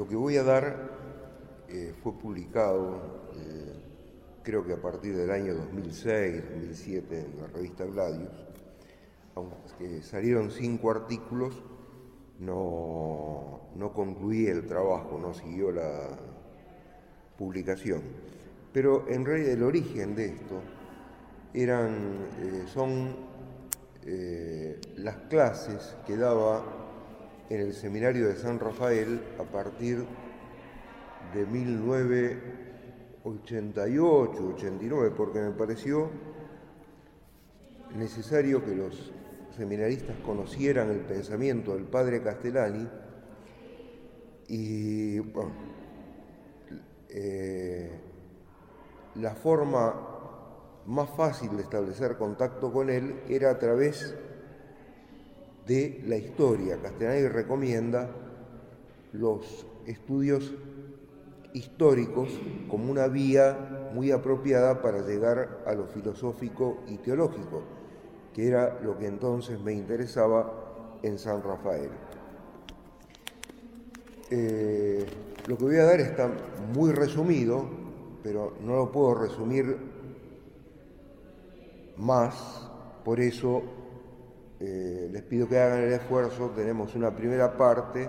Lo que voy a dar fue publicado, creo que a partir del año 2006, 2007, en la revista Gladius. Aunque salieron 5 artículos, no concluí el trabajo, no siguió la publicación. Pero en realidad el origen de esto son las clases que daba en el seminario de San Rafael a partir de 1988, 89, porque me pareció necesario que los seminaristas conocieran el pensamiento del padre Castellani y bueno, la forma más fácil de establecer contacto con él era a través de la historia. Castellani recomienda los estudios históricos como una vía muy apropiada para llegar a lo filosófico y teológico, que era lo que entonces me interesaba en San Rafael. Lo que voy a dar está muy resumido, pero no lo puedo resumir más, por eso les pido que hagan el esfuerzo. Tenemos una primera parte,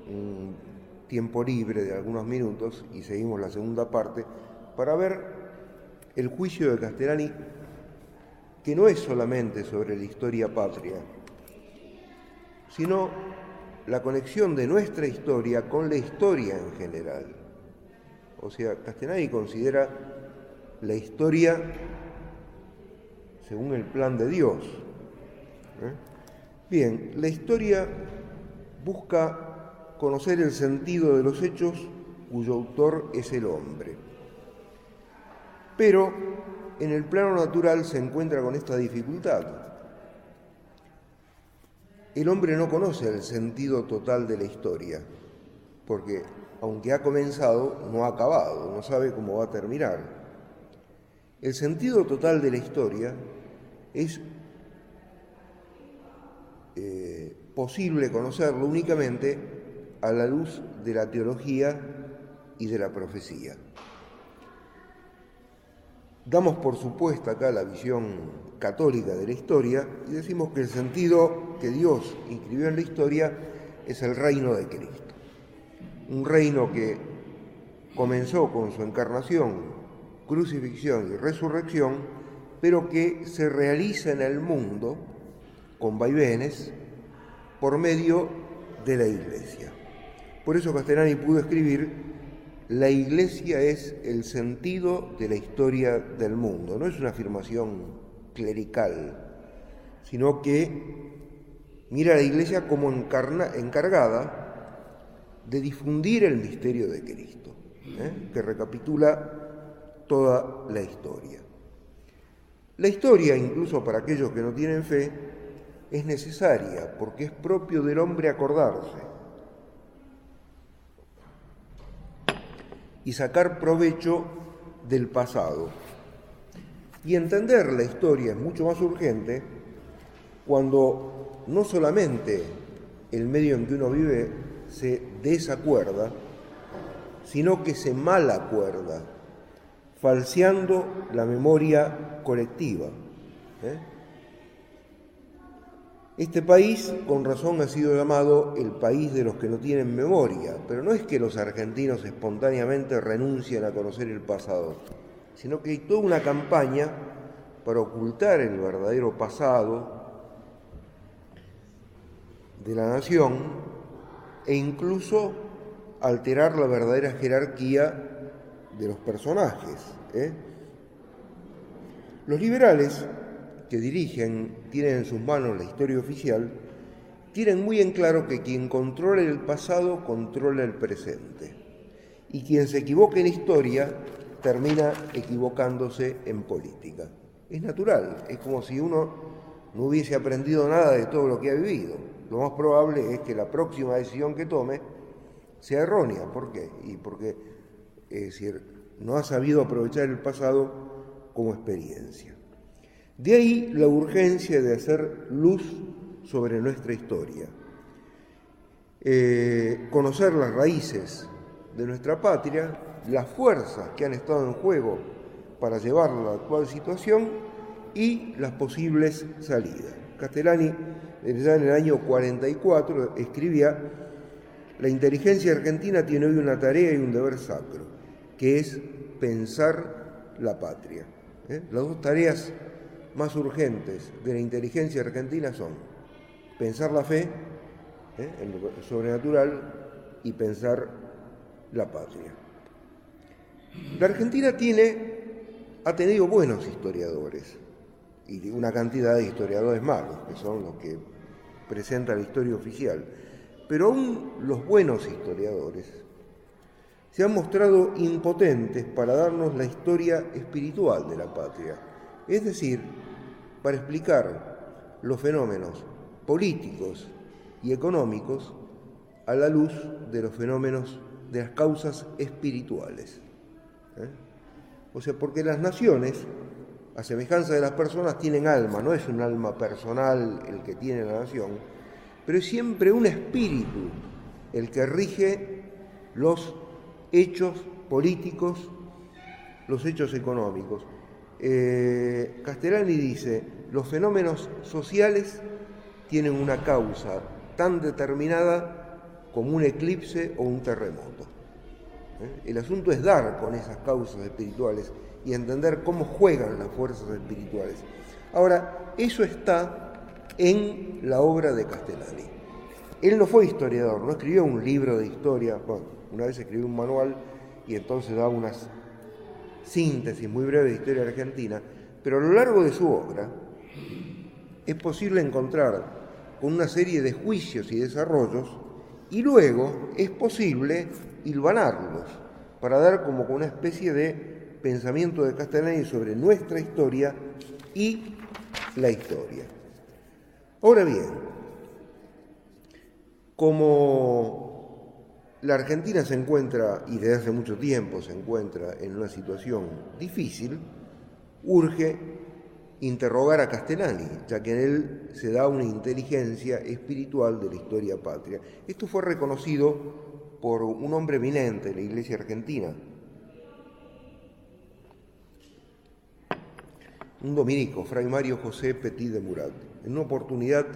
un tiempo libre de algunos minutos, y seguimos la segunda parte para ver el juicio de Castellani, que no es solamente sobre la historia patria, sino la conexión de nuestra historia con la historia en general. O sea, Castellani considera la historia según el plan de Dios. Bien, la historia busca conocer el sentido de los hechos cuyo autor es el hombre. Pero en el plano natural se encuentra con esta dificultad. El hombre no conoce el sentido total de la historia, porque aunque ha comenzado, no ha acabado, no sabe cómo va a terminar. El sentido total de la historia es posible conocerlo únicamente a la luz de la teología y de la profecía. Damos por supuesta acá la visión católica de la historia y decimos que el sentido que Dios inscribió en la historia es el reino de Cristo. Un reino que comenzó con su encarnación, crucifixión y resurrección, pero que se realiza en el mundo con vaivenes por medio de la Iglesia. Por eso Castellani pudo escribir: la Iglesia es el sentido de la historia del mundo. No es una afirmación clerical, sino que mira a la Iglesia como encargada de difundir el misterio de Cristo, que recapitula toda la historia. La historia, incluso para aquellos que no tienen fe, es necesaria porque es propio del hombre acordarse y sacar provecho del pasado. Y entender la historia es mucho más urgente cuando no solamente el medio en que uno vive se desacuerda, sino que se malacuerda, falseando la memoria colectiva. Este país, con razón, ha sido llamado el país de los que no tienen memoria, pero no es que los argentinos espontáneamente renuncien a conocer el pasado, sino que hay toda una campaña para ocultar el verdadero pasado de la nación e incluso alterar la verdadera jerarquía de los personajes. Los liberales que tienen en sus manos la historia oficial, tienen muy en claro que quien controla el pasado controla el presente. Y quien se equivoca en historia termina equivocándose en política. Es natural, es como si uno no hubiese aprendido nada de todo lo que ha vivido. Lo más probable es que la próxima decisión que tome sea errónea. ¿Por qué? Y porque no ha sabido aprovechar el pasado como experiencia. De ahí la urgencia de hacer luz sobre nuestra historia. conocer las raíces de nuestra patria, las fuerzas que han estado en juego para llevarla a la actual situación y las posibles salidas. Castellani, ya en el año 44, escribía: la inteligencia argentina tiene hoy una tarea y un deber sacro, que es pensar la patria. Las dos tareas más urgentes de la inteligencia argentina son pensar la fe, en lo sobrenatural, y pensar la patria. La Argentina ha tenido buenos historiadores, y una cantidad de historiadores malos, que son los que presenta la historia oficial. Pero aún los buenos historiadores se han mostrado impotentes para darnos la historia espiritual de la patria, es decir, para explicar los fenómenos políticos y económicos a la luz de los fenómenos de las causas espirituales. O sea, porque las naciones, a semejanza de las personas, tienen alma, no es un alma personal el que tiene la nación, pero es siempre un espíritu el que rige los hechos políticos, los hechos económicos. Castellani dice: los fenómenos sociales tienen una causa tan determinada como un eclipse o un terremoto. El asunto es dar con esas causas espirituales y entender cómo juegan las fuerzas espirituales. Ahora, eso está en la obra de Castellani. Él no fue historiador, no escribió un libro de historia. Bueno, una vez escribió un manual y entonces daba unas síntesis muy breves de historia argentina, pero a lo largo de su obra es posible encontrar con una serie de juicios y desarrollos, y luego es posible hilvanarlos para dar como una especie de pensamiento de Castellani sobre nuestra historia y la historia. Ahora bien, como la Argentina se encuentra, y desde hace mucho tiempo se encuentra, en una situación difícil, urge interrogar a Castellani, ya que en él se da una inteligencia espiritual de la historia patria. Esto fue reconocido por un hombre eminente de la Iglesia argentina, un dominico, Fray Mario José Petit de Murat. En una oportunidad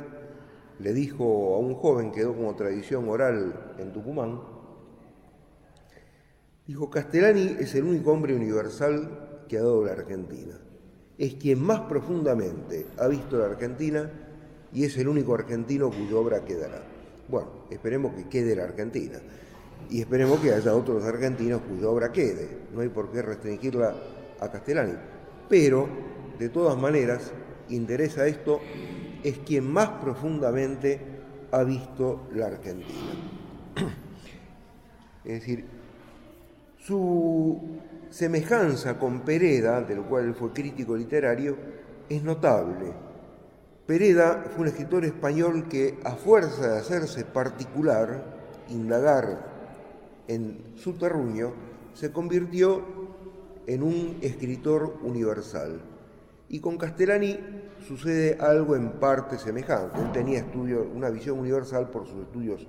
le dijo a un joven, quedó como tradición oral en Tucumán, dijo: Castellani es el único hombre universal que ha dado la Argentina. Es quien más profundamente ha visto la Argentina y es el único argentino cuya obra quedará. Bueno, esperemos que quede la Argentina y esperemos que haya otros argentinos cuya obra quede. No hay por qué restringirla a Castellani. Pero, de todas maneras, interesa esto, es quien más profundamente ha visto la Argentina. Es decir, su semejanza con Pereda, del cual él fue crítico literario, es notable. Pereda fue un escritor español que, a fuerza de hacerse particular, indagar en su terruño, se convirtió en un escritor universal. Y con Castellani sucede algo en parte semejante. Él tenía una visión universal por sus estudios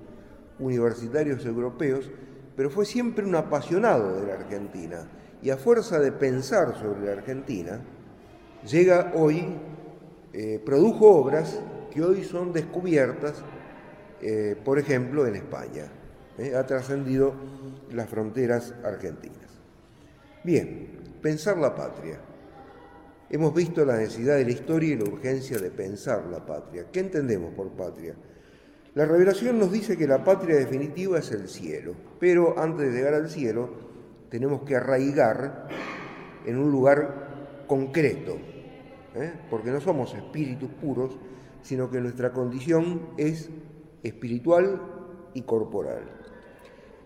universitarios europeos, pero fue siempre un apasionado de la Argentina. Y a fuerza de pensar sobre la Argentina, llega hoy, produjo obras que hoy son descubiertas, por ejemplo, en España. Ha trascendido las fronteras argentinas. Bien, pensar la patria. Hemos visto la necesidad de la historia y la urgencia de pensar la patria. ¿Qué entendemos por patria? La revelación nos dice que la patria definitiva es el cielo, pero antes de llegar al cielo tenemos que arraigar en un lugar concreto, porque no somos espíritus puros, sino que nuestra condición es espiritual y corporal.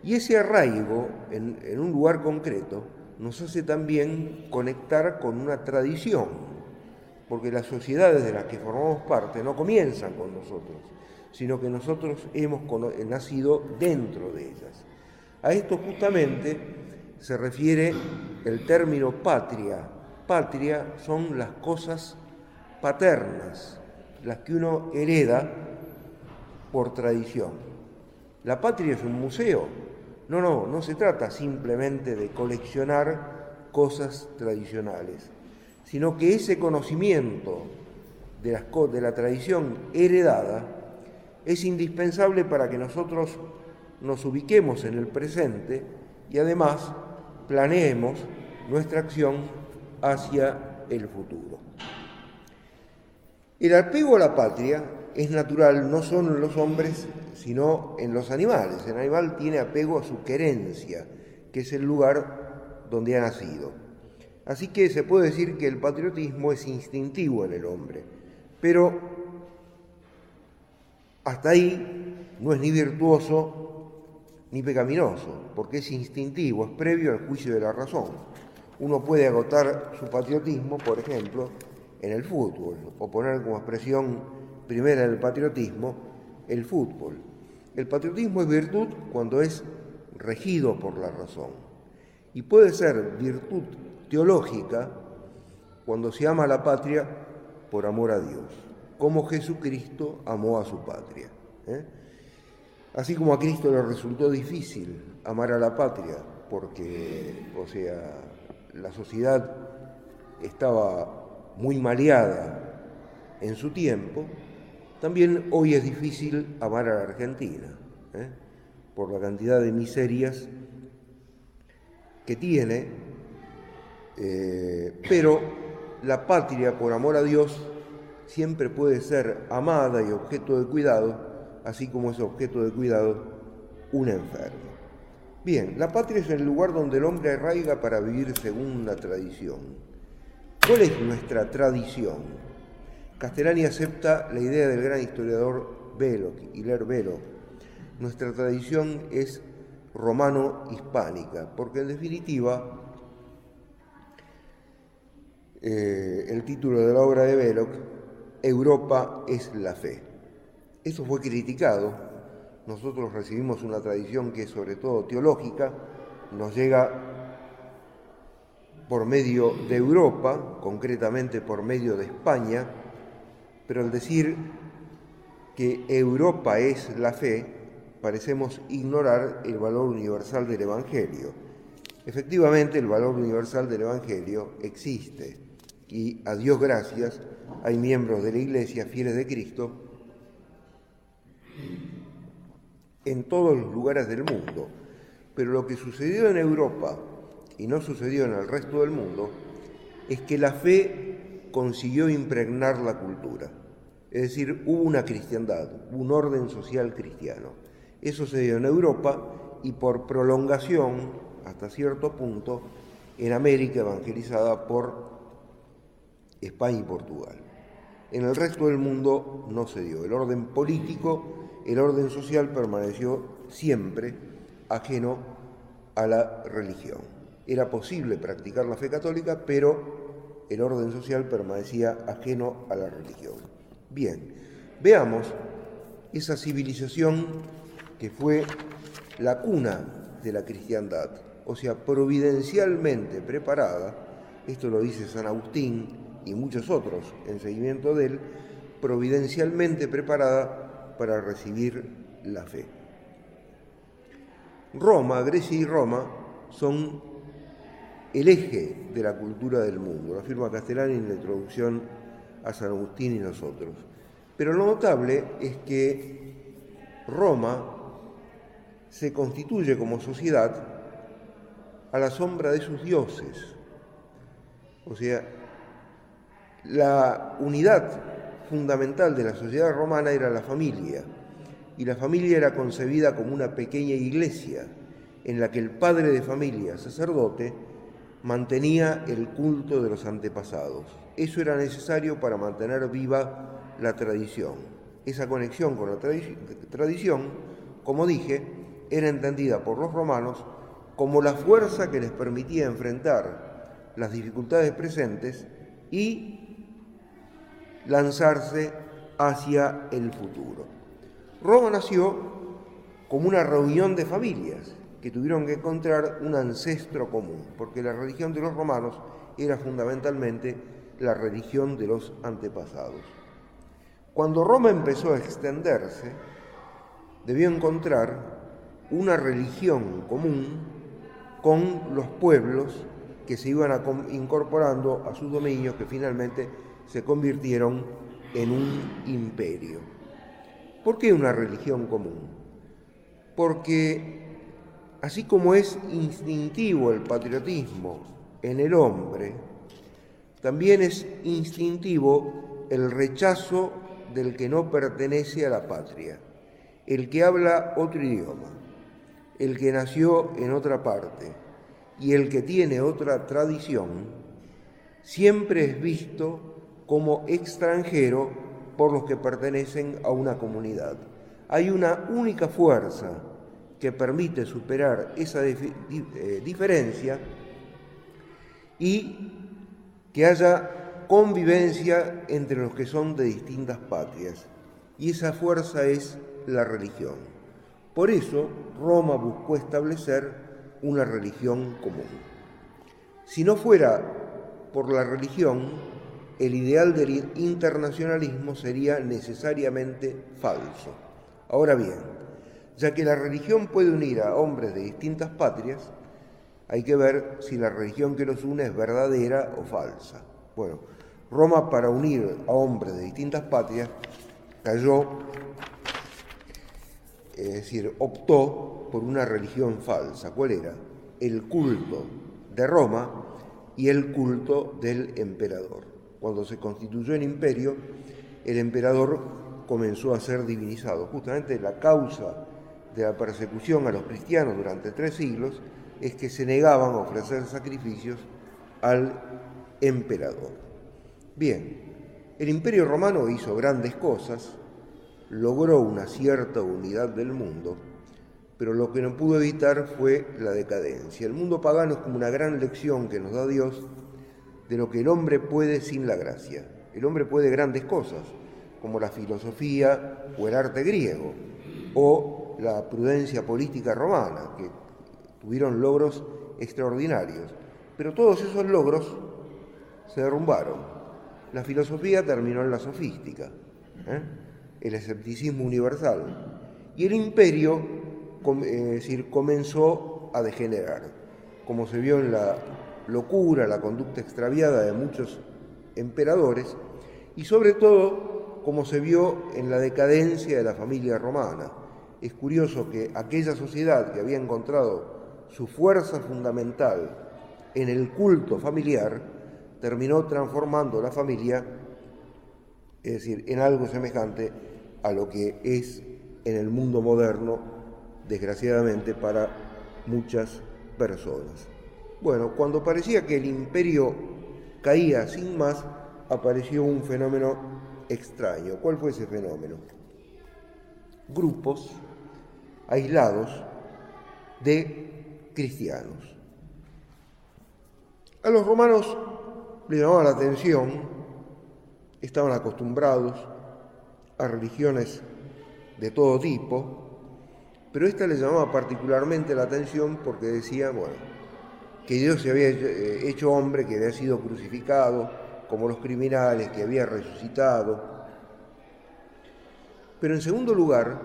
Y ese arraigo en un lugar concreto nos hace también conectar con una tradición, porque las sociedades de las que formamos parte no comienzan con nosotros, sino que nosotros hemos nacido dentro de ellas. A esto justamente se refiere el término patria. Patria son las cosas paternas, las que uno hereda por tradición. ¿La patria es un museo? No se trata simplemente de coleccionar cosas tradicionales, sino que ese conocimiento de la tradición heredada es indispensable para que nosotros nos ubiquemos en el presente y además planeemos nuestra acción hacia el futuro. El apego a la patria es natural no solo en los hombres, sino en los animales. El animal tiene apego a su querencia, que es el lugar donde ha nacido. Así que se puede decir que el patriotismo es instintivo en el hombre, pero hasta ahí no es ni virtuoso ni pecaminoso, porque es instintivo, es previo al juicio de la razón. Uno puede agotar su patriotismo, por ejemplo, en el fútbol, o poner como expresión primera del patriotismo el fútbol. El patriotismo es virtud cuando es regido por la razón, y puede ser virtud teológica cuando se ama a la patria por amor a Dios, como Jesucristo amó a su patria. Así como a Cristo le resultó difícil amar a la patria, porque, la sociedad estaba muy maleada en su tiempo, también hoy es difícil amar a la Argentina, por la cantidad de miserias que tiene, pero la patria, por amor a Dios, siempre puede ser amada y objeto de cuidado, así como es objeto de cuidado un enfermo. Bien, la patria es el lugar donde el hombre arraiga para vivir según la tradición. ¿Cuál es nuestra tradición? Castellani acepta la idea del gran historiador Hilaire Belloc. Nuestra tradición es romano-hispánica, porque en definitiva el título de la obra de Belloc, Europa es la fe. Eso fue criticado. Nosotros recibimos una tradición que es sobre todo teológica, nos llega por medio de Europa, concretamente por medio de España, pero al decir que Europa es la fe, parecemos ignorar el valor universal del Evangelio. Efectivamente, el valor universal del Evangelio existe y, a Dios gracias, hay miembros de la Iglesia fieles de Cristo en todos los lugares del mundo. Pero lo que sucedió en Europa y no sucedió en el resto del mundo es que la fe consiguió impregnar la cultura. Es decir, hubo una cristiandad, un orden social cristiano. Eso se dio en Europa y por prolongación, hasta cierto punto, en América evangelizada por España y Portugal. En el resto del mundo no se dio. El orden político, el orden social permaneció siempre ajeno a la religión. Era posible practicar la fe católica, pero el orden social permanecía ajeno a la religión. Bien, veamos esa civilización que fue la cuna de la cristiandad, o sea, providencialmente preparada, esto lo dice San Agustín y muchos otros en seguimiento de él, providencialmente preparada para recibir la fe. Roma, Grecia y Roma son el eje de la cultura del mundo, lo afirma Castellani en la introducción a San Agustín y nosotros. Pero lo notable es que Roma se constituye como sociedad a la sombra de sus dioses. O sea, la unidad fundamental de la sociedad romana era la familia, y la familia era concebida como una pequeña iglesia en la que el padre de familia, sacerdote, mantenía el culto de los antepasados. Eso era necesario para mantener viva la tradición. Esa conexión con la tradición, como dije, era entendida por los romanos como la fuerza que les permitía enfrentar las dificultades presentes y lanzarse hacia el futuro. Roma nació como una reunión de familias que tuvieron que encontrar un ancestro común, porque la religión de los romanos era fundamentalmente la religión de los antepasados. Cuando Roma empezó a extenderse, debió encontrar una religión común con los pueblos que se iban incorporando a sus dominios, que finalmente se convirtieron en un imperio. ¿Por qué una religión común? Porque así como es instintivo el patriotismo en el hombre, también es instintivo el rechazo del que no pertenece a la patria, el que habla otro idioma, el que nació en otra parte y el que tiene otra tradición, siempre es visto como extranjero por los que pertenecen a una comunidad. Hay una única fuerza que permite superar esa diferencia y que haya convivencia entre los que son de distintas patrias, y esa fuerza es la religión. Por eso Roma buscó establecer una religión común. Si no fuera por la religión, el ideal del internacionalismo sería necesariamente falso. Ahora bien, ya que la religión puede unir a hombres de distintas patrias, hay que ver si la religión que los une es verdadera o falsa. Bueno, Roma, para unir a hombres de distintas patrias, optó por una religión falsa. ¿Cuál era? El culto de Roma y el culto del emperador. Cuando se constituyó el imperio, el emperador comenzó a ser divinizado. Justamente la causa de la persecución a los cristianos durante 3 siglos es que se negaban a ofrecer sacrificios al emperador. Bien, el Imperio Romano hizo grandes cosas, logró una cierta unidad del mundo, pero lo que no pudo evitar fue la decadencia. El mundo pagano es como una gran lección que nos da Dios de lo que el hombre puede sin la gracia. El hombre puede grandes cosas, como la filosofía o el arte griego, o la prudencia política romana, que tuvieron logros extraordinarios, pero todos esos logros se derrumbaron. La filosofía terminó en la sofística, el escepticismo universal, y el imperio comenzó a degenerar, como se vio en la locura, la conducta extraviada de muchos emperadores, y sobre todo como se vio en la decadencia de la familia romana. Es curioso que aquella sociedad que había encontrado su fuerza fundamental en el culto familiar terminó transformando la familia, es decir, en algo semejante a lo que es en el mundo moderno, desgraciadamente para muchas personas. Bueno, cuando parecía que el imperio caía sin más, apareció un fenómeno extraño. ¿Cuál fue ese fenómeno? Grupos aislados de cristianos. A los romanos les llamaba la atención, estaban acostumbrados a religiones de todo tipo, pero esta les llamaba particularmente la atención porque decía, que Dios se había hecho hombre, que había sido crucificado, como los criminales, que había resucitado. Pero en segundo lugar,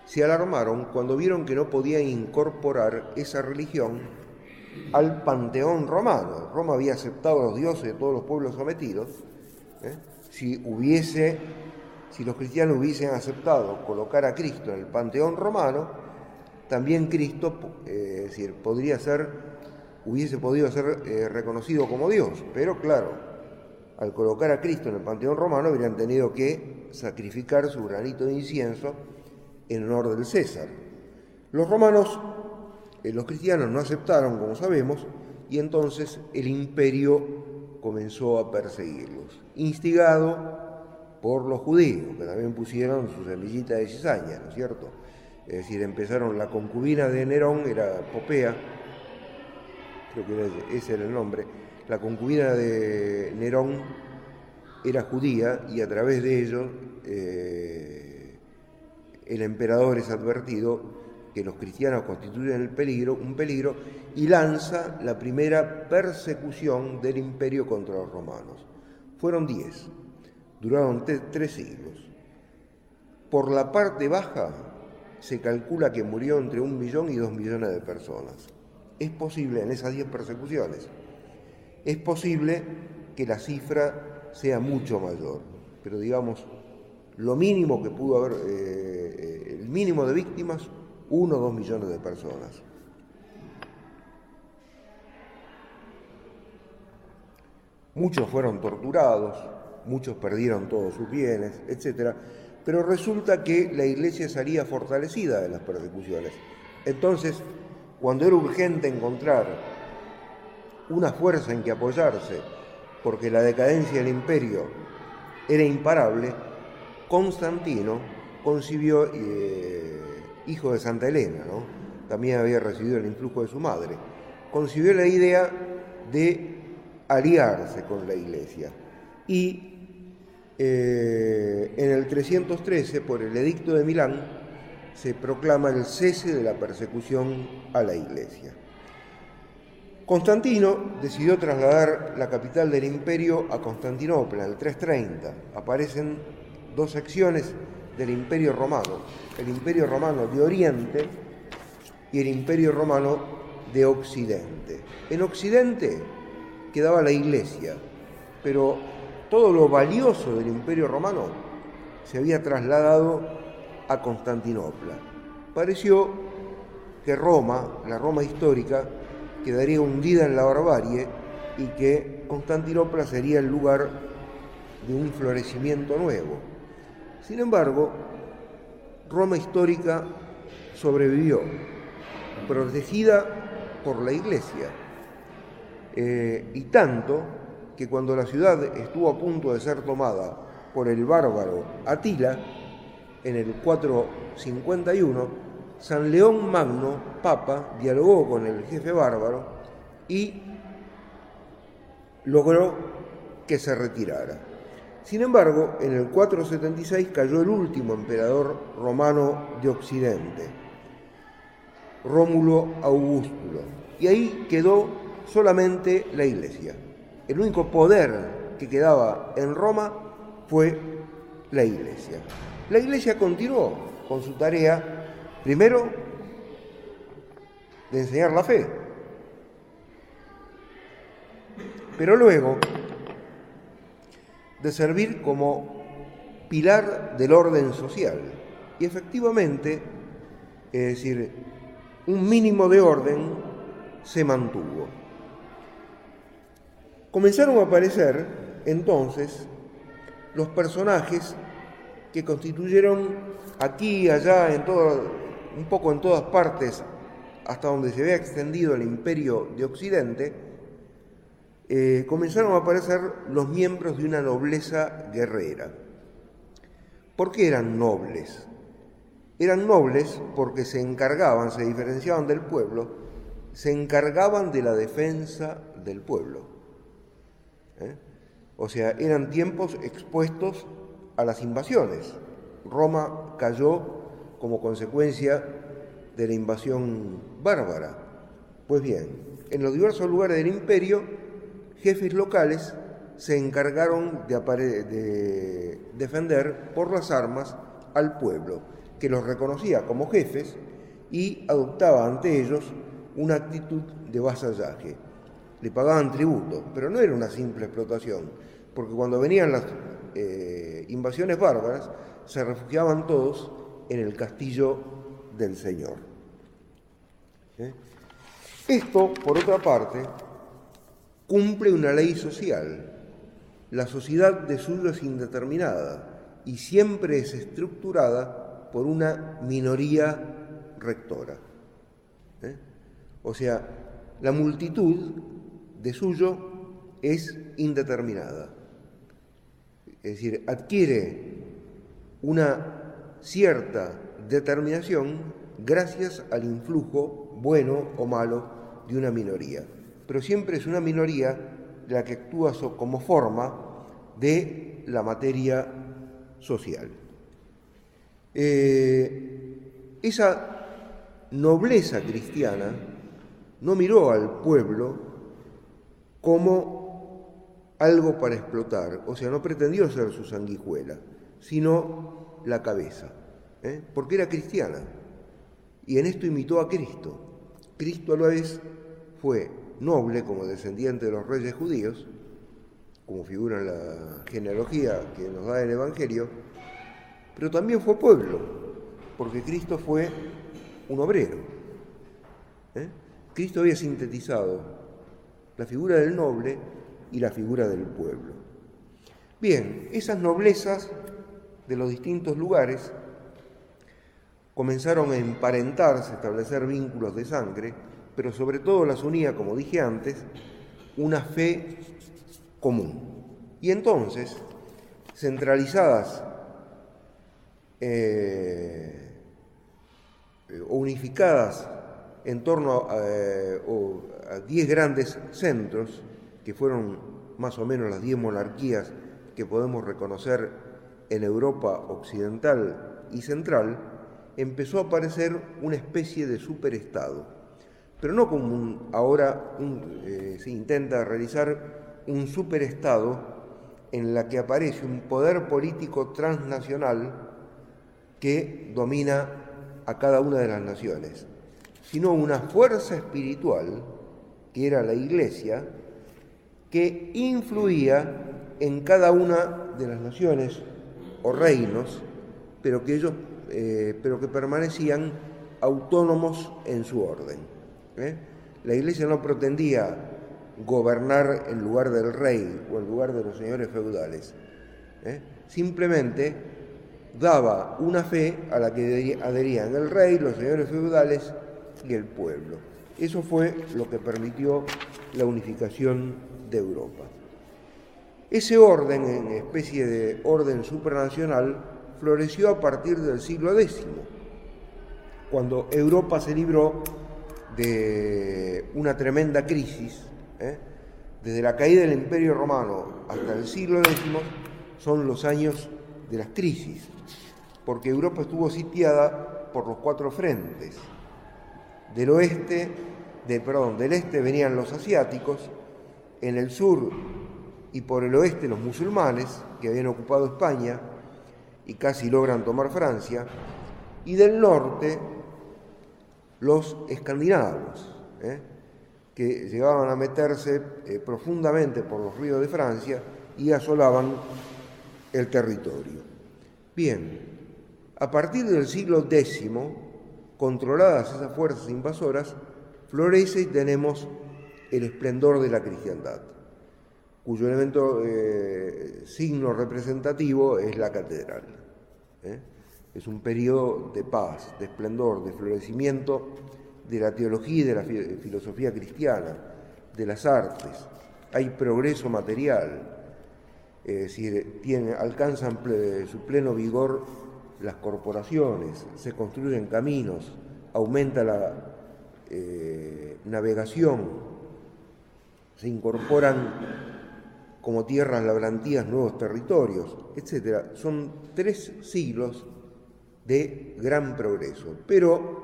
se alarmaron cuando vieron que no podían incorporar esa religión al panteón romano. Roma había aceptado a los dioses de todos los pueblos sometidos. Si los cristianos hubiesen aceptado colocar a Cristo en el panteón romano, también Cristo hubiese podido ser reconocido como Dios. Pero claro, al colocar a Cristo en el panteón romano habrían tenido que sacrificar su granito de incienso en honor del César. Los cristianos no aceptaron, como sabemos, y entonces el imperio comenzó a perseguirlos, instigado por los judíos, que también pusieron su semillita de cizaña, ¿no es cierto? Es decir, empezaron, la concubina de Nerón era Popea, creo que ese era el nombre. La concubina de Nerón era judía y a través de ello el emperador es advertido que los cristianos constituyen un peligro y lanza la primera persecución del imperio contra los romanos. Fueron 10, duraron 3 siglos. Por la parte baja se calcula que murió entre 1 millón y 2 millones de personas. Es posible, en esas 10 persecuciones, es posible que la cifra sea mucho mayor, pero digamos, lo mínimo que pudo haber, el mínimo de víctimas, 1 o 2 millones de personas. Muchos fueron torturados, muchos perdieron todos sus bienes, etc. Pero resulta que la Iglesia salía fortalecida de las persecuciones. Entonces, cuando era urgente encontrar una fuerza en que apoyarse, porque la decadencia del imperio era imparable, Constantino concibió, hijo de Santa Helena, ¿no? También había recibido el influjo de su madre, concibió la idea de aliarse con la Iglesia. Y en el 313, por el Edicto de Milán, se proclama el cese de la persecución a la Iglesia. Constantino decidió trasladar la capital del imperio a Constantinopla en el 330. Aparecen 2 secciones del Imperio Romano, el Imperio Romano de Oriente y el Imperio Romano de Occidente. En Occidente quedaba la Iglesia, pero todo lo valioso del Imperio Romano se había trasladado a Constantinopla. Pareció que Roma, la Roma histórica, quedaría hundida en la barbarie y que Constantinopla sería el lugar de un florecimiento nuevo. Sin embargo, Roma histórica sobrevivió, protegida por la Iglesia, y tanto que cuando la ciudad estuvo a punto de ser tomada por el bárbaro Atila, en el 451, San León Magno, papa, dialogó con el jefe bárbaro y logró que se retirara. Sin embargo, en el 476 cayó el último emperador romano de Occidente, Rómulo Augustulo, y ahí quedó solamente la Iglesia. El único poder que quedaba en Roma fue la Iglesia. La Iglesia continuó con su tarea, primero, de enseñar la fe, pero luego de servir como pilar del orden social. Y efectivamente, es decir, un mínimo de orden se mantuvo. Comenzaron a aparecer entonces los personajes que constituyeron aquí y allá, un poco en todas partes, hasta donde se había extendido el imperio de Occidente, comenzaron a aparecer los miembros de una nobleza guerrera. ¿Por qué eran nobles? Eran nobles porque se diferenciaban del pueblo, se encargaban de la defensa del pueblo. O sea, eran tiempos expuestos a las invasiones. Roma cayó como consecuencia de la invasión bárbara. Pues bien, en los diversos lugares del imperio, jefes locales se encargaron de defender por las armas al pueblo, que los reconocía como jefes y adoptaba ante ellos una actitud de vasallaje. Le pagaban tributo, pero no era una simple explotación, porque cuando venían las invasiones bárbaras, se refugiaban todos en el castillo del Señor. Esto, por otra parte, cumple una ley social. La sociedad de suyo es indeterminada y siempre es estructurada por una minoría rectora. O sea, la multitud de suyo es indeterminada. Es decir, adquiere una cierta determinación gracias al influjo, bueno o malo, de una minoría. Pero siempre es una minoría la que actúa como forma de la materia social. Esa nobleza cristiana no miró al pueblo como algo para explotar, o sea, no pretendió ser su sanguijuela, sino la cabeza, porque era cristiana. y en esto imitó a Cristo. Cristo a la vez fue noble como descendiente de los reyes judíos, como figura en la genealogía que nos da el Evangelio, pero también fue pueblo, porque Cristo fue un obrero. Cristo había sintetizado la figura del noble y la figura del pueblo. Bien, esas noblezas de los distintos lugares comenzaron a emparentarse, a establecer vínculos de sangre, pero sobre todo las unía, como dije antes, una fe común. Y entonces, centralizadas o unificadas en torno a 10 grandes centros, que fueron más o menos las 10 monarquías que podemos reconocer en Europa occidental y central, empezó a aparecer una especie de superestado, pero no como ahora se intenta realizar un superestado en la que aparece un poder político transnacional que domina a cada una de las naciones, sino una fuerza espiritual, que era la Iglesia, que influía en cada una de las naciones o reinos, pero que permanecían autónomos en su orden. La Iglesia no pretendía gobernar en lugar del rey o en lugar de los señores feudales. Simplemente daba una fe a la que adherían el rey, los señores feudales y el pueblo. Eso fue lo que permitió la unificación de Europa. Ese orden, en especie de orden supranacional, floreció a partir del siglo X, cuando Europa se libró de una tremenda crisis. Desde la caída del Imperio Romano hasta el siglo X son los años de las crisis, porque Europa estuvo sitiada por los 4 frentes. Del este venían los asiáticos, en el sur y por el oeste los musulmanes, que habían ocupado España y casi logran tomar Francia, y del norte los escandinavos, que llegaban a meterse profundamente por los ríos de Francia y asolaban el territorio. Bien, a partir del siglo X, controladas esas fuerzas invasoras, florece y tenemos el esplendor de la cristiandad, cuyo signo representativo es la catedral. Es un periodo de paz, de esplendor, de florecimiento de la teología y de la filosofía cristiana, de las artes. Hay progreso material, alcanzan su pleno vigor las corporaciones, se construyen caminos, aumenta la navegación, se incorporan como tierras labrantías nuevos territorios, etc. Son 3 siglos de gran progreso, pero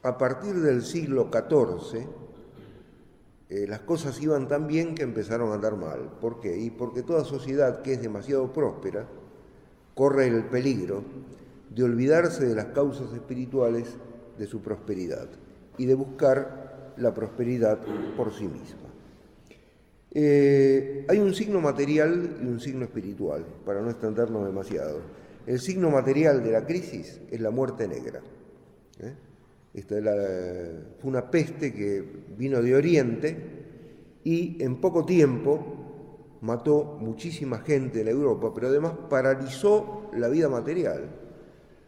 a partir del siglo XIV las cosas iban tan bien que empezaron a andar mal. ¿Por qué? Y porque toda sociedad que es demasiado próspera corre el peligro de olvidarse de las causas espirituales de su prosperidad y de buscar la prosperidad por sí misma. Hay un signo material y un signo espiritual, para no extendernos demasiado. El signo material de la crisis es la muerte negra. Fue una peste que vino de Oriente y en poco tiempo mató muchísima gente en Europa, pero además paralizó la vida material,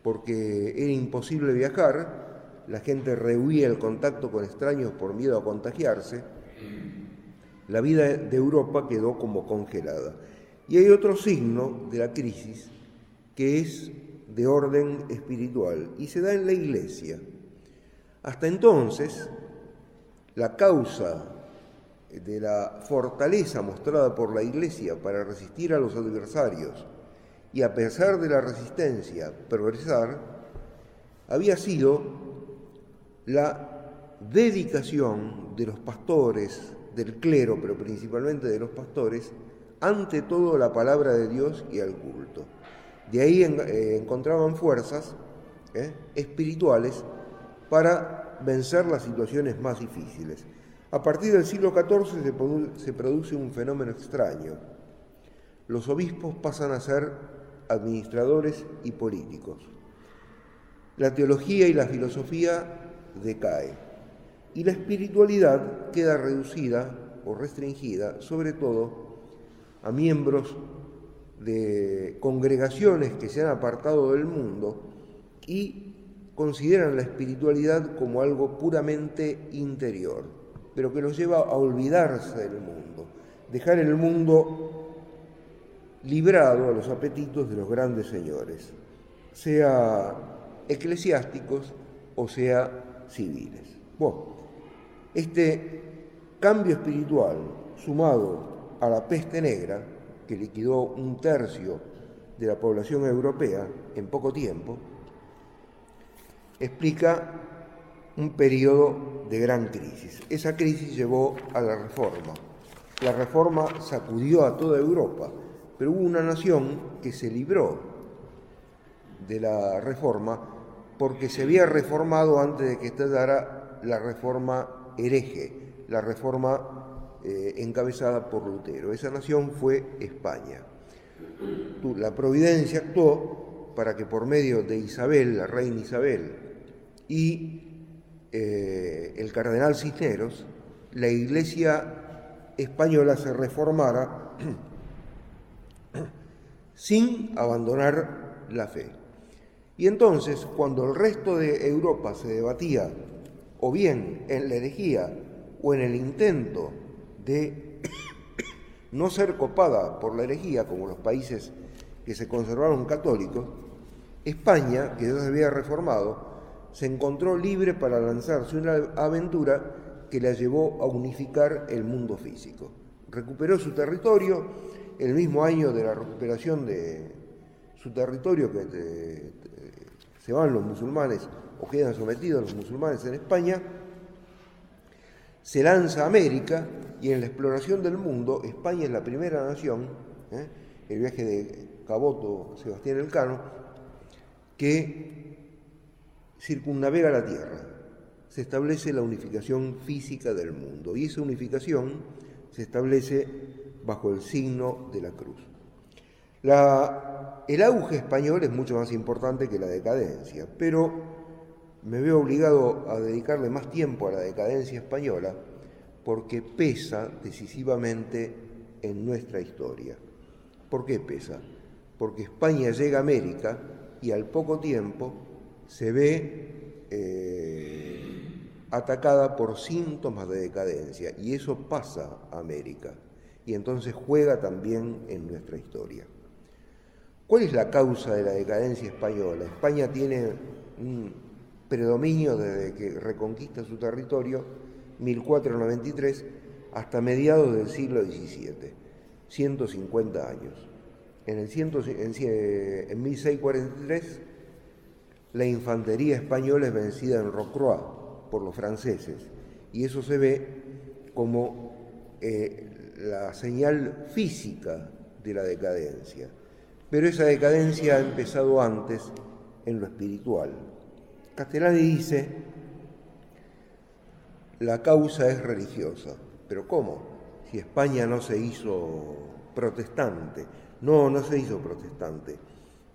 porque era imposible viajar, la gente rehuía el contacto con extraños por miedo a contagiarse. La vida de Europa quedó como congelada. Y hay otro signo de la crisis que es de orden espiritual y se da en la Iglesia. Hasta entonces, la causa de la fortaleza mostrada por la Iglesia para resistir a los adversarios y a pesar de la resistencia progresar, había sido la dedicación de los pastores, del clero, pero principalmente de los pastores, ante todo la palabra de Dios y al culto. De ahí encontraban fuerzas espirituales para vencer las situaciones más difíciles. A partir del siglo XIV se produce un fenómeno extraño. Los obispos pasan a ser administradores y políticos. La teología y la filosofía decae y la espiritualidad queda reducida o restringida, sobre todo a miembros de congregaciones que se han apartado del mundo y consideran la espiritualidad como algo puramente interior, pero que los lleva a olvidarse del mundo, dejar el mundo librado a los apetitos de los grandes señores, sea eclesiásticos o sea civiles. Bueno, este cambio espiritual, sumado a la peste negra, que liquidó un tercio de la población europea en poco tiempo, explica un periodo de gran crisis. Esa crisis llevó a la Reforma. La Reforma sacudió a toda Europa, pero hubo una nación que se libró de la Reforma porque se había reformado antes de que estallara la Reforma hereje, la Reforma encabezada por Lutero. Esa nación fue España. La providencia actuó para que por medio de Isabel, la reina Isabel, y el cardenal Cisneros, la Iglesia española se reformara sin abandonar la fe. Y entonces, cuando el resto de Europa se debatía o bien en la herejía o en el intento de no ser copada por la herejía, como los países que se conservaron católicos, España, que ya se había reformado, se encontró libre para lanzarse una aventura que la llevó a unificar el mundo físico. Recuperó su territorio, el mismo año de la recuperación de su territorio que se van los musulmanes o quedan sometidos los musulmanes en España, se lanza a América y en la exploración del mundo, España es la primera nación, el viaje de Caboto, Sebastián Elcano, que circunnavega la Tierra. Se establece la unificación física del mundo y esa unificación se establece bajo el signo de la cruz. El auge español es mucho más importante que la decadencia, pero me veo obligado a dedicarle más tiempo a la decadencia española porque pesa decisivamente en nuestra historia. ¿Por qué pesa? Porque España llega a América y al poco tiempo se ve atacada por síntomas de decadencia y eso pasa a América y entonces juega también en nuestra historia. ¿Cuál es la causa de la decadencia española? España tiene un predominio desde que reconquista su territorio, 1493, hasta mediados del siglo XVII, 150 años. En 1643, la infantería española es vencida en Rocroi por los franceses, y eso se ve como la señal física de la decadencia. Pero esa decadencia ha empezado antes en lo espiritual. Castellani dice, la causa es religiosa. ¿Pero cómo? Si España no se hizo protestante. No se hizo protestante.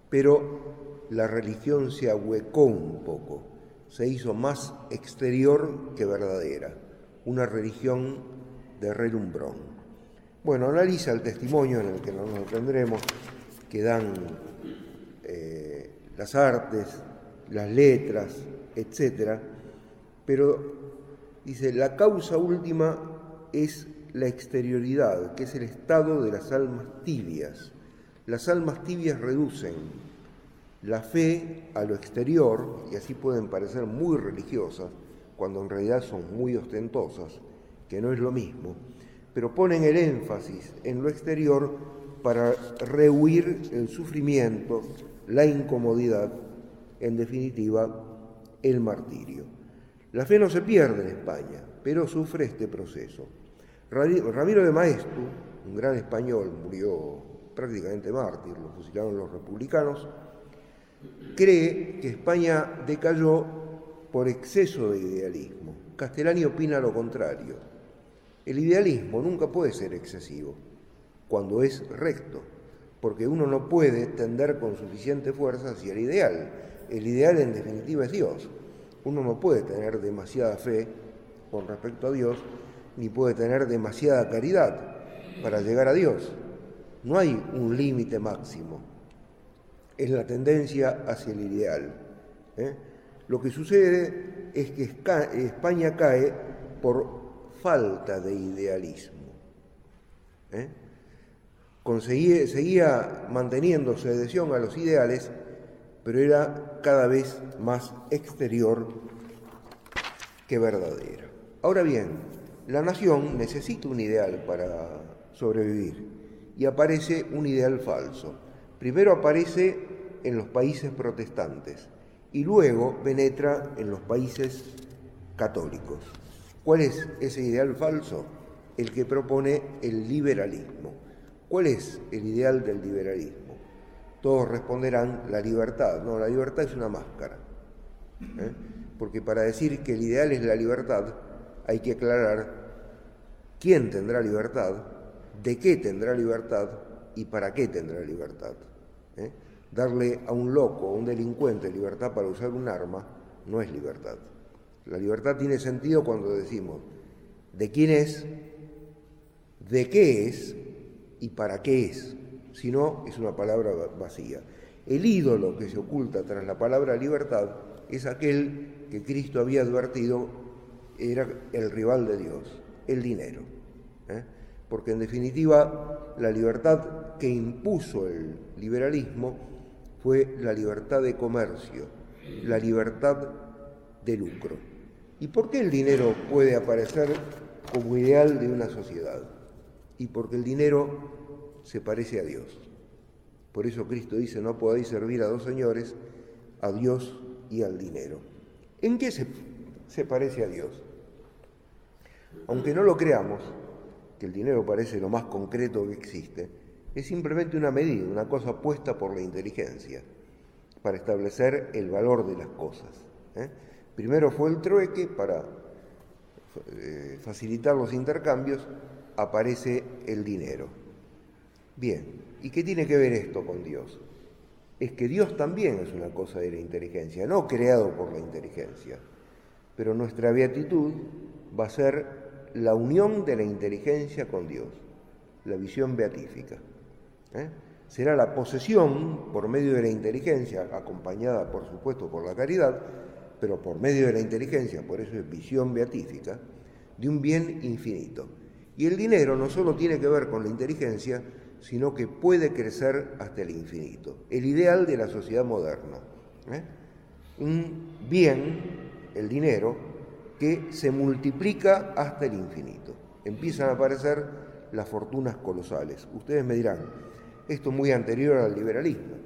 Pero la religión se ahuecó un poco. Se hizo más exterior que verdadera. Una religión de relumbrón. Bueno, analiza el testimonio en el que nos detendremos que dan las artes, las letras, etc. Pero dice, la causa última es la exterioridad, que es el estado de las almas tibias. Las almas tibias reducen la fe a lo exterior, y así pueden parecer muy religiosas, cuando en realidad son muy ostentosas, que no es lo mismo, pero ponen el énfasis en lo exterior para rehuir el sufrimiento, la incomodidad, en definitiva, el martirio. La fe no se pierde en España, pero sufre este proceso. Ramiro de Maeztu, un gran español, murió prácticamente mártir, lo fusilaron los republicanos, cree que España decayó por exceso de idealismo. Castellani opina lo contrario. El idealismo nunca puede ser excesivo cuando es recto, porque uno no puede tender con suficiente fuerza hacia el ideal. El ideal, en definitiva, es Dios. Uno no puede tener demasiada fe con respecto a Dios, ni puede tener demasiada caridad para llegar a Dios. No hay un límite máximo. Es la tendencia hacia el ideal. Lo que sucede es que España cae por falta de idealismo. Seguía manteniendo su adhesión a los ideales, pero era cada vez más exterior que verdadera. Ahora bien, la nación necesita un ideal para sobrevivir y aparece un ideal falso. Primero aparece en los países protestantes y luego penetra en los países católicos. ¿Cuál es ese ideal falso? El que propone el liberalismo. ¿Cuál es el ideal del liberalismo? Todos responderán la libertad. No, la libertad es una máscara. Porque para decir que el ideal es la libertad, hay que aclarar quién tendrá libertad, de qué tendrá libertad y para qué tendrá libertad. Darle a un loco, a un delincuente, libertad para usar un arma no es libertad. La libertad tiene sentido cuando decimos de quién es, de qué es y para qué es. Si no, es una palabra vacía. El ídolo que se oculta tras la palabra libertad es aquel que Cristo había advertido era el rival de Dios, el dinero. Porque en definitiva la libertad que impuso el liberalismo fue la libertad de comercio, la libertad de lucro. ¿Y por qué el dinero puede aparecer como ideal de una sociedad? Y porque el dinero se parece a Dios. Por eso Cristo dice, no podéis servir a dos señores, a Dios y al dinero. ¿En qué se parece a Dios? Aunque no lo creamos, que el dinero parece lo más concreto que existe, es simplemente una medida, una cosa puesta por la inteligencia para establecer el valor de las cosas. Primero fue el trueque para facilitar los intercambios, aparece el dinero. Bien, ¿y qué tiene que ver esto con Dios? Es que Dios también es una cosa de la inteligencia, no creado por la inteligencia, pero nuestra beatitud va a ser la unión de la inteligencia con Dios, la visión beatífica. Será la posesión por medio de la inteligencia, acompañada por supuesto por la caridad, pero por medio de la inteligencia, por eso es visión beatífica, de un bien infinito. Y el dinero no solo tiene que ver con la inteligencia, sino que puede crecer hasta el infinito. El ideal de la sociedad moderna. Un bien, el dinero, que se multiplica hasta el infinito. Empiezan a aparecer las fortunas colosales. Ustedes me dirán, esto es muy anterior al liberalismo.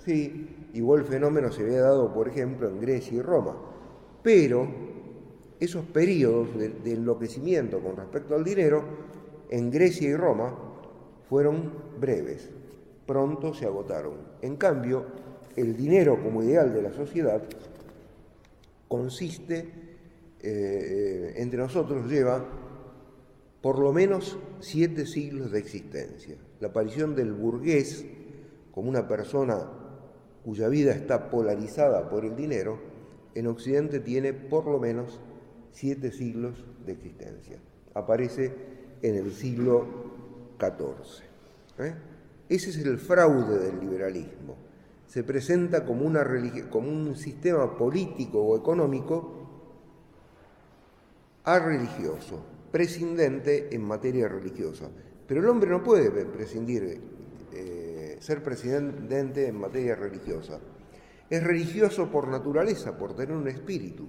Sí, igual fenómeno se había dado, por ejemplo, en Grecia y Roma. Pero esos periodos de enloquecimiento con respecto al dinero, en Grecia y Roma, fueron breves, pronto se agotaron. En cambio, el dinero como ideal de la sociedad consiste, entre nosotros lleva por lo menos 7 siglos de existencia. La aparición del burgués como una persona cuya vida está polarizada por el dinero, en Occidente tiene por lo menos 7 siglos de existencia. Aparece en el siglo XIV. Ese es el fraude del liberalismo. Se presenta como un sistema político o económico arreligioso, prescindente en materia religiosa. Pero el hombre no puede ser prescindente en materia religiosa. Es religioso por naturaleza, por tener un espíritu.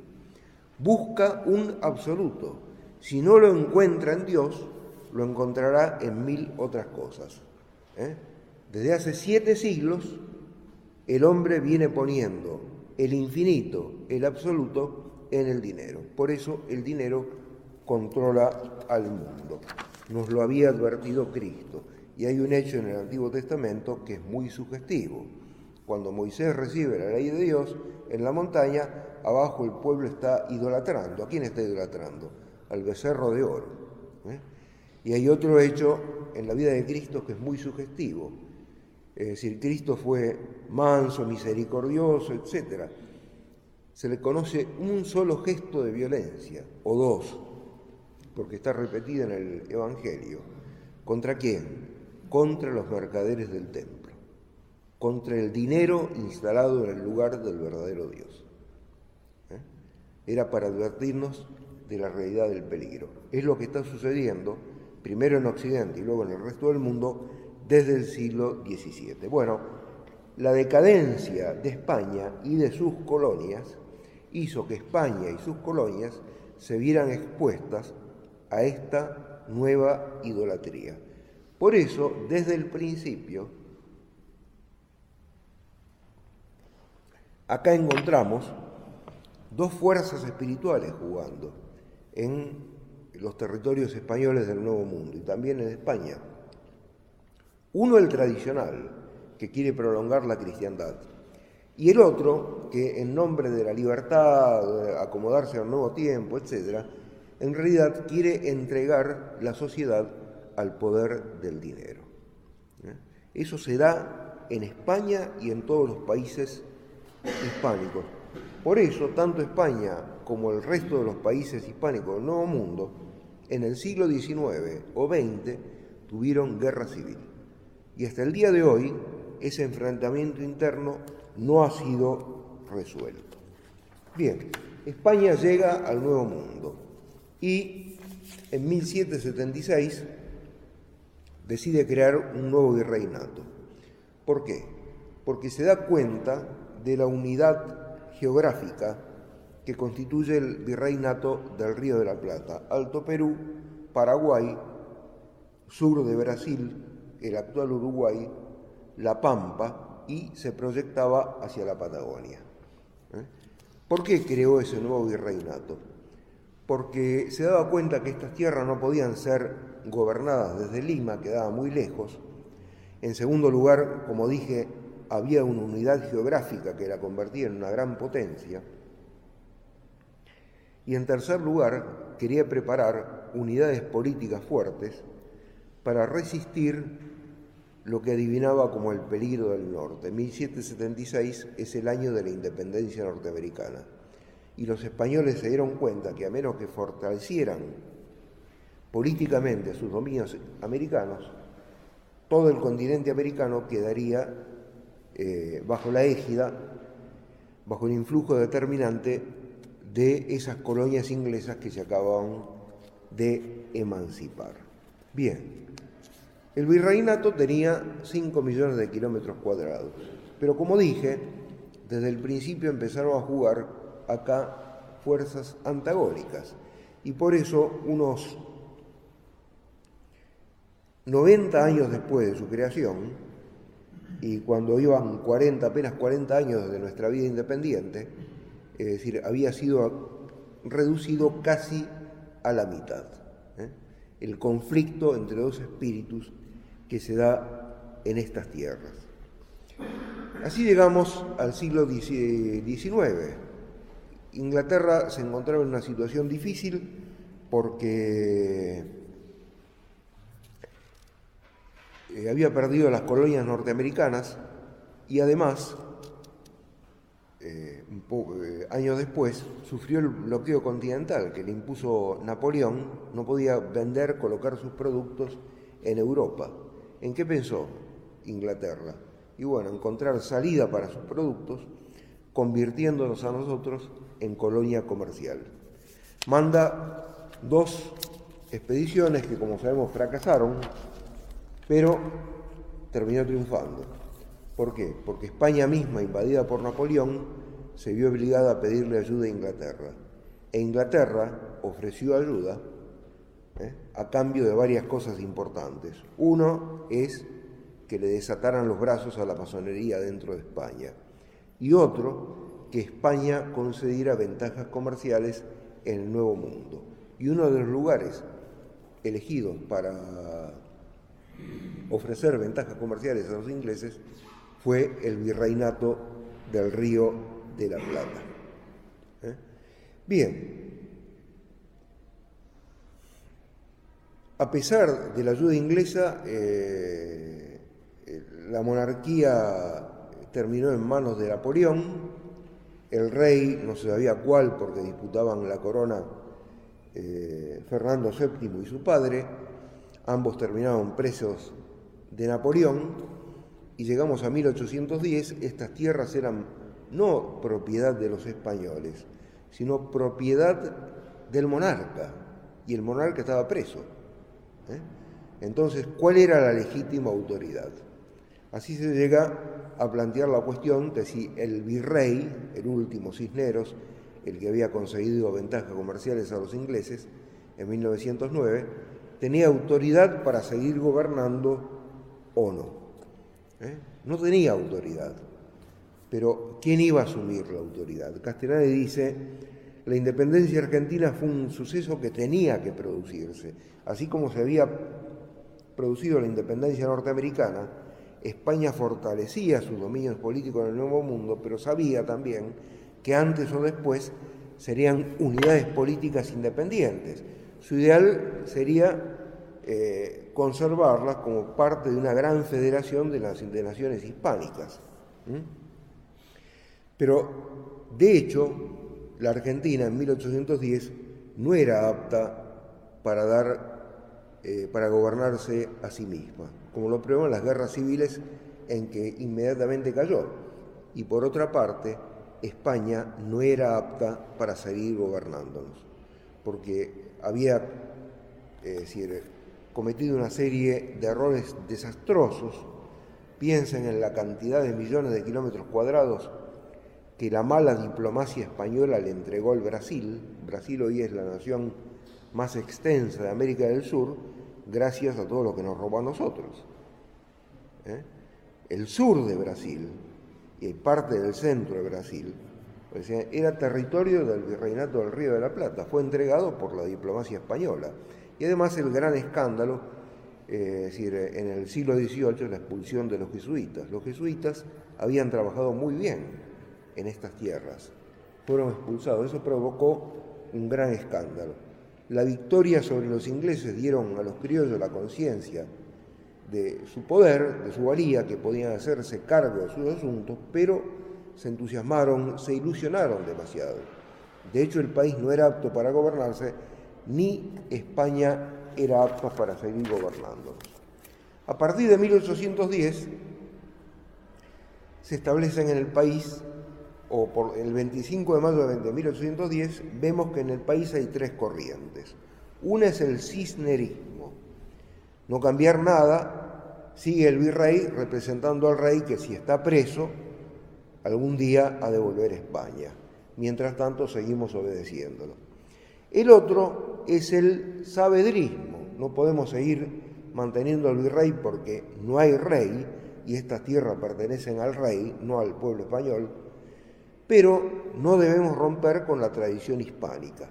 Busca un absoluto. Si no lo encuentra en Dios, lo encontrará en 1000 otras cosas. Desde hace 7 siglos, el hombre viene poniendo el infinito, el absoluto, en el dinero. Por eso el dinero controla al mundo. Nos lo había advertido Cristo. Y hay un hecho en el Antiguo Testamento que es muy sugestivo. Cuando Moisés recibe la ley de Dios en la montaña, abajo el pueblo está idolatrando. ¿A quién está idolatrando? Al becerro de oro. Y hay otro hecho en la vida de Cristo que es muy sugestivo. Es decir, Cristo fue manso, misericordioso, etc. Se le conoce un solo gesto de violencia, o dos, porque está repetida en el Evangelio. ¿Contra quién? Contra los mercaderes del templo, contra el dinero instalado en el lugar del verdadero Dios. Era para advertirnos de la realidad del peligro. Es lo que está sucediendo, primero en Occidente y luego en el resto del mundo, desde el siglo XVII. Bueno, la decadencia de España y de sus colonias hizo que España y sus colonias se vieran expuestas a esta nueva idolatría. Por eso, desde el principio, acá encontramos dos fuerzas espirituales jugando en los territorios españoles del Nuevo Mundo y también en España. Uno, el tradicional, que quiere prolongar la cristiandad, y el otro, que en nombre de la libertad, de acomodarse al nuevo tiempo, etc., en realidad quiere entregar la sociedad al poder del dinero. Eso se da en España y en todos los países hispánicos. Por eso, tanto España como el resto de los países hispánicos del Nuevo Mundo, en el siglo XIX o XX, tuvieron guerra civil. Y hasta el día de hoy, ese enfrentamiento interno no ha sido resuelto. Bien, España llega al Nuevo Mundo y en 1776 decide crear un nuevo virreinato. ¿Por qué? Porque se da cuenta de la unidad geográfica que constituye el virreinato del Río de la Plata, Alto Perú, Paraguay, sur de Brasil, el actual Uruguay, La Pampa, y se proyectaba hacia la Patagonia. ¿Por qué creó ese nuevo virreinato? Porque se daba cuenta que estas tierras no podían ser gobernadas desde Lima, quedaba muy lejos. En segundo lugar, como dije, había una unidad geográfica que la convertía en una gran potencia. Y en tercer lugar, quería preparar unidades políticas fuertes para resistir lo que adivinaba como el peligro del norte. 1776 es el año de la independencia norteamericana. Y los españoles se dieron cuenta que a menos que fortalecieran políticamente sus dominios americanos, todo el continente americano quedaría bajo la égida, bajo el influjo determinante de esas colonias inglesas que se acababan de emancipar. Bien, el virreinato tenía 5 millones de kilómetros cuadrados, pero como dije, desde el principio empezaron a jugar acá fuerzas antagónicas y por eso unos 90 años después de su creación, y cuando iban apenas 40 años de nuestra vida independiente, es decir, había sido reducido casi a la mitad, el conflicto entre dos espíritus que se da en estas tierras. Así llegamos al siglo XIX. Inglaterra se encontraba en una situación difícil porque había perdido las colonias norteamericanas y además, años después, sufrió el bloqueo continental que le impuso Napoleón. No podía colocar sus productos en Europa. ¿En qué pensó Inglaterra? Y bueno, encontrar salida para sus productos, convirtiéndonos a nosotros en colonia comercial. Manda 2 expediciones que, como sabemos, fracasaron, pero terminó triunfando. ¿Por qué? Porque España misma, invadida por Napoleón, se vio obligada a pedirle ayuda a Inglaterra. E Inglaterra ofreció ayuda a cambio de varias cosas importantes. Uno es que le desataran los brazos a la masonería dentro de España. Y otro, que España concediera ventajas comerciales en el Nuevo Mundo. Y uno de los lugares elegidos para ofrecer ventajas comerciales a los ingleses fue el virreinato del Río de la Plata. Bien, a pesar de la ayuda inglesa, la monarquía terminó en manos de Napoleón. El rey, no se sabía cuál, porque disputaban la corona Fernando VII y su padre. Ambos terminaron presos de Napoleón y llegamos a 1810. Estas tierras eran no propiedad de los españoles, sino propiedad del monarca, y el monarca estaba preso. Entonces, ¿cuál era la legítima autoridad? Así se llega a plantear la cuestión de si el virrey, el último Cisneros, el que había conseguido ventajas comerciales a los ingleses en 1909, tenía autoridad para seguir gobernando o no. No tenía autoridad, pero ¿quién iba a asumir la autoridad? Castellani dice: la independencia argentina fue un suceso que tenía que producirse. Así como se había producido la independencia norteamericana, España fortalecía sus dominios políticos en el Nuevo Mundo, pero sabía también que antes o después serían unidades políticas independientes. Su ideal sería conservarlas como parte de una gran federación de las naciones hispánicas. Pero, de hecho, la Argentina en 1810 no era apta para gobernarse a sí misma, como lo prueban las guerras civiles en que inmediatamente cayó. Y por otra parte, España no era apta para seguir gobernándonos, porque había cometido una serie de errores desastrosos. Piensen en la cantidad de millones de kilómetros cuadrados que la mala diplomacia española le entregó al Brasil. Brasil hoy es la nación más extensa de América del Sur, gracias a todo lo que nos robó a nosotros. El sur de Brasil y parte del centro de Brasil era territorio del Virreinato del Río de la Plata, fue entregado por la diplomacia española. Y además el gran escándalo, en el siglo XVIII, la expulsión de los jesuitas. Los jesuitas habían trabajado muy bien en estas tierras, fueron expulsados. Eso provocó un gran escándalo. La victoria sobre los ingleses dieron a los criollos la conciencia de su poder, de su valía, que podían hacerse cargo de sus asuntos, pero se entusiasmaron, se ilusionaron demasiado. De hecho, el país no era apto para gobernarse, ni España era apta para seguir gobernándonos. A partir de 1810 se establecen en el país, o por el 25 de mayo de 1810, vemos que en el país hay tres corrientes. Una es el cisnerismo, no cambiar nada, sigue el virrey representando al rey que, si está preso, algún día ha de volver a España. Mientras tanto seguimos obedeciéndolo. El otro es el saavedrismo. No podemos seguir manteniendo al virrey porque no hay rey y estas tierras pertenecen al rey, no al pueblo español, pero no debemos romper con la tradición hispánica.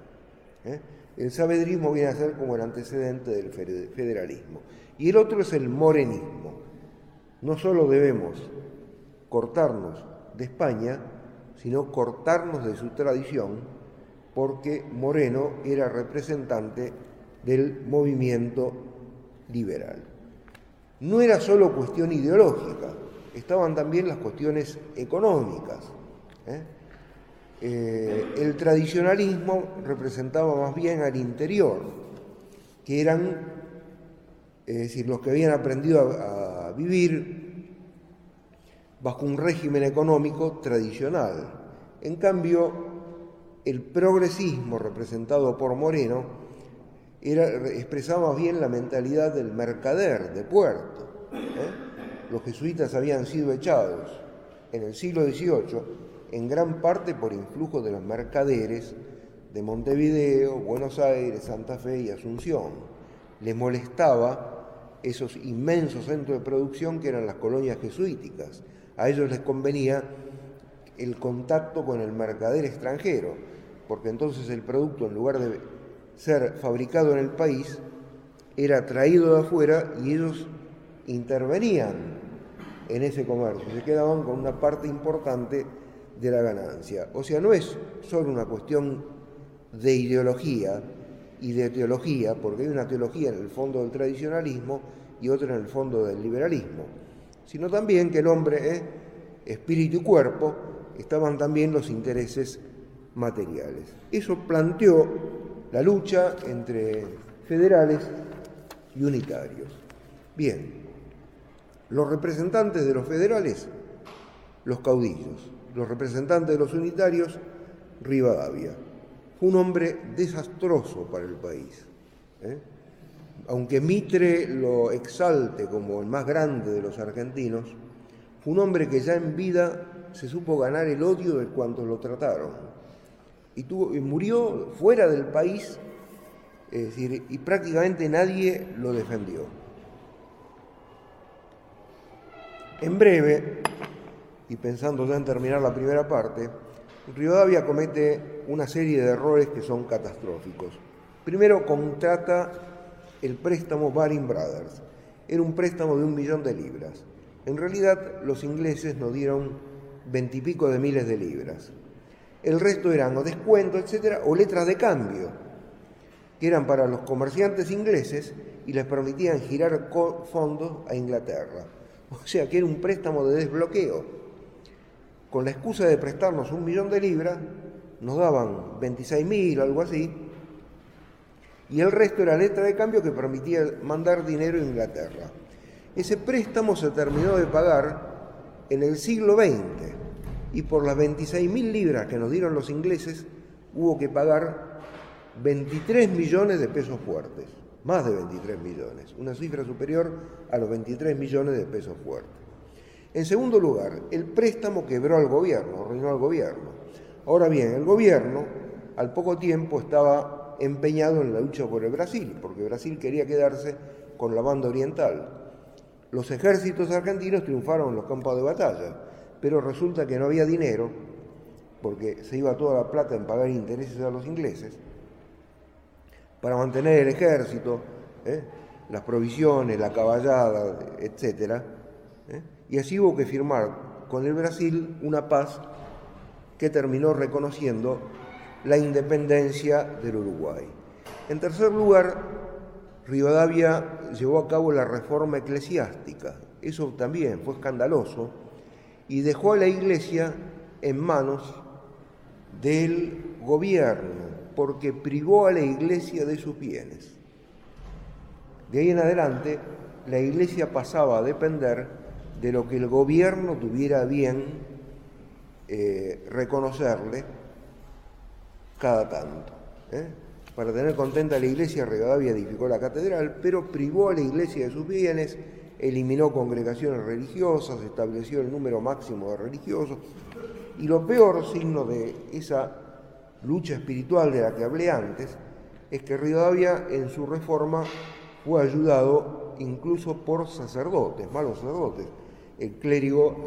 El saavedrismo viene a ser como el antecedente del federalismo. Y el otro es el morenismo. No solo debemos cortarnos de España, sino cortarnos de su tradición, porque Moreno era representante del movimiento liberal. No era solo cuestión ideológica, estaban también las cuestiones económicas. El tradicionalismo representaba más bien al interior, que eran, los que habían aprendido a vivir bajo un régimen económico tradicional. En cambio, el progresismo representado por Moreno expresaba más bien la mentalidad del mercader de puerto. Los jesuitas habían sido echados en el siglo XVIII en gran parte por influjo de los mercaderes de Montevideo, Buenos Aires, Santa Fe y Asunción. Les molestaba esos inmensos centros de producción que eran las colonias jesuíticas. A ellos les convenía el contacto con el mercader extranjero, porque entonces el producto, en lugar de ser fabricado en el país, era traído de afuera y ellos intervenían en ese comercio, se quedaban con una parte importante de la ganancia. O sea, no es solo una cuestión de ideología y de teología, porque hay una teología en el fondo del tradicionalismo y otra en el fondo del liberalismo, sino también que el hombre, espíritu y cuerpo, estaban también los intereses materiales. Eso planteó la lucha entre federales y unitarios. Bien, los representantes de los federales, los caudillos, los representantes de los unitarios, Rivadavia. Fue un hombre desastroso para el país. Aunque Mitre lo exalte como el más grande de los argentinos, fue un hombre que ya en vida se supo ganar el odio de cuantos lo trataron. Y murió fuera del país, es decir, y prácticamente nadie lo defendió. En breve, y pensando ya en terminar la primera parte, Rivadavia comete una serie de errores que son catastróficos. Primero, contrata el préstamo Baring Brothers. Era un préstamo de 1 millón de libras. En realidad, los ingleses nos dieron 20 y pico de miles de libras. El resto eran o descuentos, etcétera, o letras de cambio, que eran para los comerciantes ingleses y les permitían girar fondos a Inglaterra. O sea que era un préstamo de desbloqueo. Con la excusa de prestarnos 1 millón de libras, nos daban 26.000 o algo así, y el resto era letra de cambio que permitía mandar dinero a Inglaterra. Ese préstamo se terminó de pagar en el siglo XX, y por las 26.000 libras que nos dieron los ingleses, hubo que pagar 23 millones de pesos fuertes, más de 23 millones, una cifra superior a los 23 millones de pesos fuertes. En segundo lugar, el préstamo quebró al gobierno, arruinó al gobierno. Ahora bien, el gobierno al poco tiempo estaba empeñado en la lucha por el Brasil, porque Brasil quería quedarse con la banda oriental. Los ejércitos argentinos triunfaron en los campos de batalla, pero resulta que no había dinero, porque se iba toda la plata en pagar intereses a los ingleses, para mantener el ejército, las provisiones, la caballada, etcétera. Y así hubo que firmar con el Brasil una paz que terminó reconociendo la independencia del Uruguay. En tercer lugar, Rivadavia llevó a cabo la reforma eclesiástica. Eso también fue escandaloso y dejó a la Iglesia en manos del gobierno, porque privó a la Iglesia de sus bienes. De ahí en adelante, la Iglesia pasaba a depender de lo que el gobierno tuviera bien reconocerle cada tanto. Para tener contenta a la Iglesia, Rivadavia edificó la catedral, pero privó a la Iglesia de sus bienes, eliminó congregaciones religiosas, estableció el número máximo de religiosos, y lo peor signo de esa lucha espiritual de la que hablé antes es que Rivadavia en su reforma fue ayudado incluso por sacerdotes, malos sacerdotes, el clérigo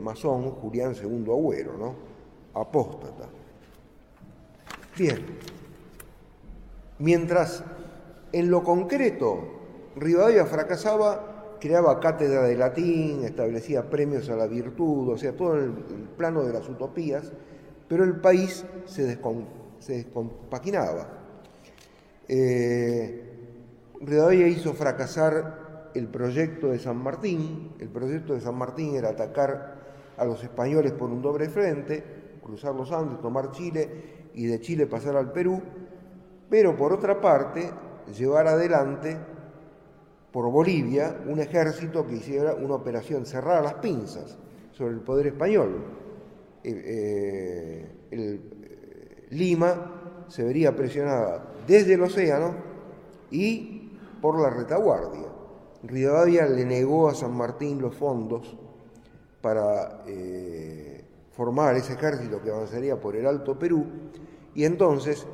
masón Julián II Agüero, ¿no? Apóstata. Bien, mientras en lo concreto Rivadavia fracasaba, creaba cátedra de latín, establecía premios a la virtud, o sea, todo en el plano de las utopías, pero el país se descompaginaba. Rivadavia hizo fracasar el proyecto de San Martín. El proyecto de San Martín era atacar a los españoles por un doble frente, cruzar los Andes, tomar Chile y de Chile pasar al Perú, pero por otra parte llevar adelante por Bolivia un ejército que hiciera una operación, cerrar las pinzas sobre el poder español. Lima se vería presionada desde el océano y por la retaguardia. Rivadavia le negó a San Martín los fondos para formar ese ejército que avanzaría por el Alto Perú, y entonces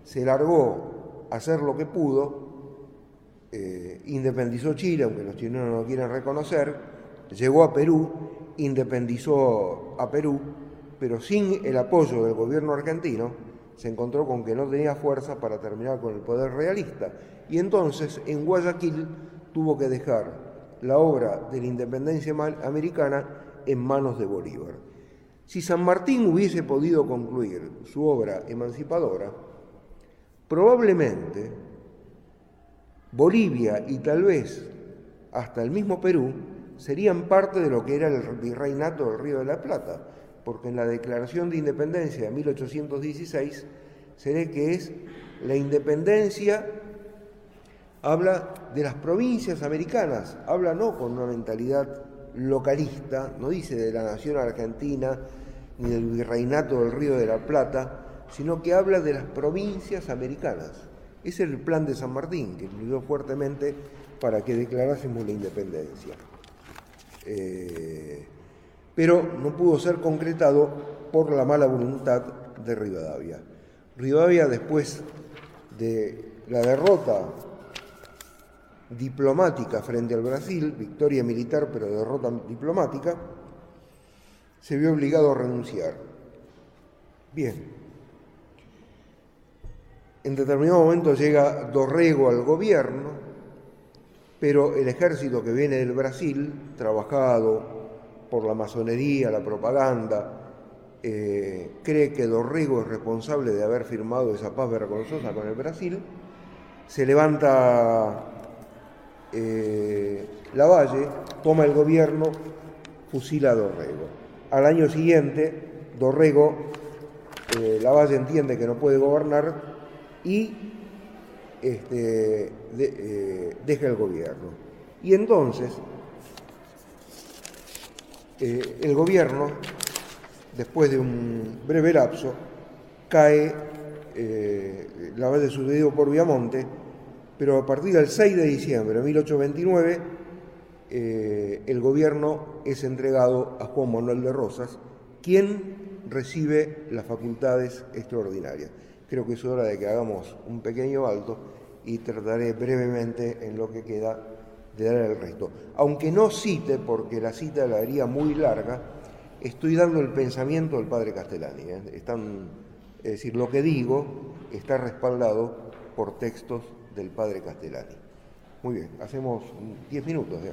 se largó a hacer lo que pudo, independizó Chile, aunque los chilenos no lo quieran reconocer, llegó a Perú, independizó a Perú, pero sin el apoyo del gobierno argentino se encontró con que no tenía fuerza para terminar con el poder realista, y entonces en Guayaquil tuvo que dejar la obra de la independencia americana en manos de Bolívar. Si San Martín hubiese podido concluir su obra emancipadora, probablemente Bolivia y tal vez hasta el mismo Perú serían parte de lo que era el virreinato del Río de la Plata, porque en la Declaración de Independencia de 1816 se lee que es la independencia, habla de las provincias americanas, habla no con una mentalidad localista, no dice de la nación argentina ni del virreinato del Río de la Plata, sino que habla de las provincias americanas. Ese es el plan de San Martín, que influyó fuertemente para que declarásemos la independencia. Pero no pudo ser concretado por la mala voluntad de Rivadavia. Rivadavia, después de la derrota diplomática frente al Brasil, victoria militar pero derrota diplomática, se vio obligado a renunciar. Bien. En determinado momento llega Dorrego al gobierno, pero el ejército que viene del Brasil, trabajado por la masonería, la propaganda, cree que Dorrego es responsable de haber firmado esa paz vergonzosa con el Brasil. Se levanta Lavalle, toma el gobierno, fusila a Dorrego. Al año siguiente, Dorrego, Lavalle entiende que no puede gobernar y deja el gobierno. Y entonces, el gobierno, después de un breve lapso, cae, Lavalle sucedido por Viamonte, pero a partir del 6 de diciembre de 1829, el gobierno es entregado a Juan Manuel de Rosas, quien recibe las facultades extraordinarias. Creo que es hora de que hagamos un pequeño alto y trataré brevemente en lo que queda de dar el resto. Aunque no cite, porque la cita la haría muy larga, estoy dando el pensamiento del padre Castellani. Es decir, lo que digo está respaldado por textos del padre Castellani. Muy bien, hacemos 10 minutos ya.